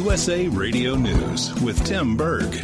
USA Radio News with Tim Berg.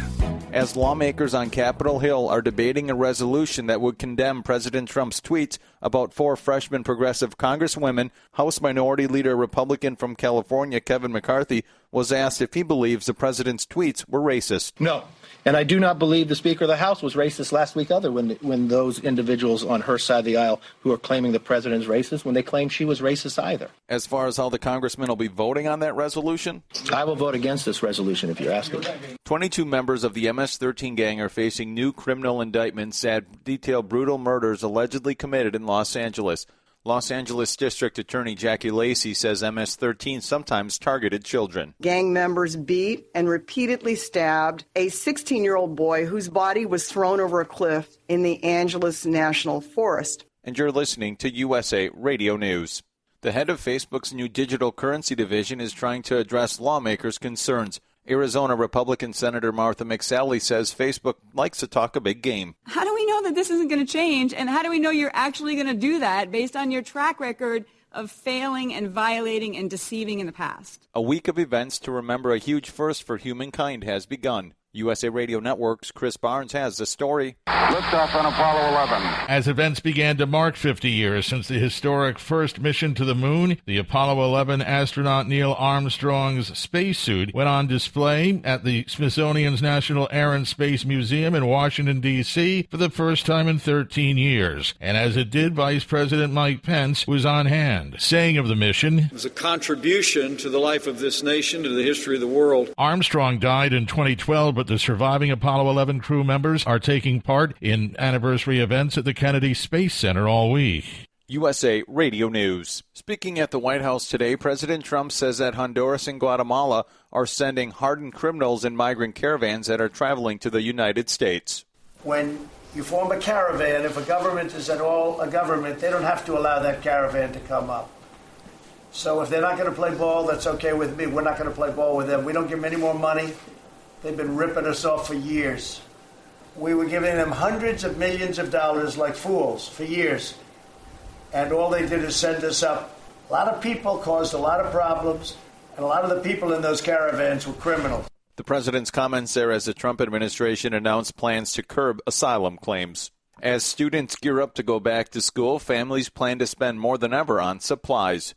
As lawmakers on Capitol Hill are debating a resolution that would condemn President Trump's tweets about 4 freshman progressive congresswomen, House Minority Leader Republican from California Kevin McCarthy was asked if he believes the president's tweets were racist. No. And I do not believe the Speaker of the House was racist last week either when those individuals on her side of the aisle who are claiming the president is racist, when they claim she was racist either. As far as how the congressmen will be voting on that resolution? I will vote against this resolution if you're asking. 22 members of the MS-13 gang are facing new criminal indictments that detail brutal murders allegedly committed in Los Angeles. Los Angeles District Attorney Jackie Lacey says MS-13 sometimes targeted children. Gang members beat and repeatedly stabbed a 16-year-old boy whose body was thrown over a cliff in the Angeles National Forest. And you're listening to USA Radio News. The head of Facebook's new digital currency division is trying to address lawmakers' concerns. Arizona Republican Senator Martha McSally says Facebook likes to talk a big game. How do we know that this isn't going to change? And how do we know you're actually going to do that based on your track record of failing and violating and deceiving in the past? A week of events to remember a huge first for humankind has begun. USA Radio Network's Chris Barnes has the story. Liftoff on Apollo 11. As events began to mark 50 years since the historic first mission to the moon, the Apollo 11 astronaut Neil Armstrong's spacesuit went on display at the Smithsonian's National Air and Space Museum in Washington, D.C. for the first time in 13 years. And as it did, Vice President Mike Pence was on hand, saying of the mission, "It was a contribution to the life of this nation, to the history of the world." Armstrong died in 2012, but the surviving Apollo 11 crew members are taking part in anniversary events at the Kennedy Space Center all week. USA Radio News. Speaking at the White House today, President Trump says that Honduras and Guatemala are sending hardened criminals in migrant caravans that are traveling to the United States. When you form a caravan, if a government is at all a government, they don't have to allow that caravan to come up. So if they're not going to play ball, that's okay with me. We're not going to play ball with them. We don't give them any more money. They've been ripping us off for years. We were giving them hundreds of millions of dollars like fools for years. And all they did is send us up. A lot of people caused a lot of problems, and a lot of the people in those caravans were criminals. The president's comments there as the Trump administration announced plans to curb asylum claims. As students gear up to go back to school, families plan to spend more than ever on supplies.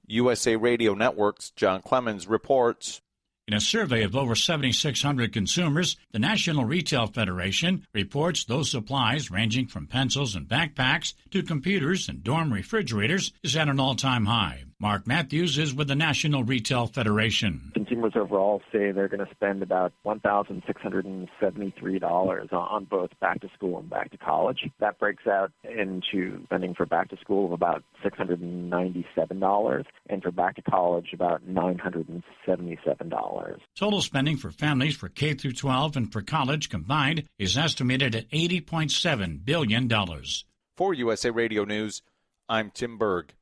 USA Radio Network's John Clemens reports. In a survey of over 7,600 consumers, the National Retail Federation reports those supplies ranging from pencils and backpacks to computers and dorm refrigerators is at an all-time high. Mark Matthews is with the National Retail Federation. Consumers overall say they're going to spend about $1,673 on both back to school and back to college. That breaks out into spending for back to school of about $697 and for back to college about $977. Total spending for families for K through 12 and for college combined is estimated at $80.7 billion. For USA Radio News, I'm Tim Berg.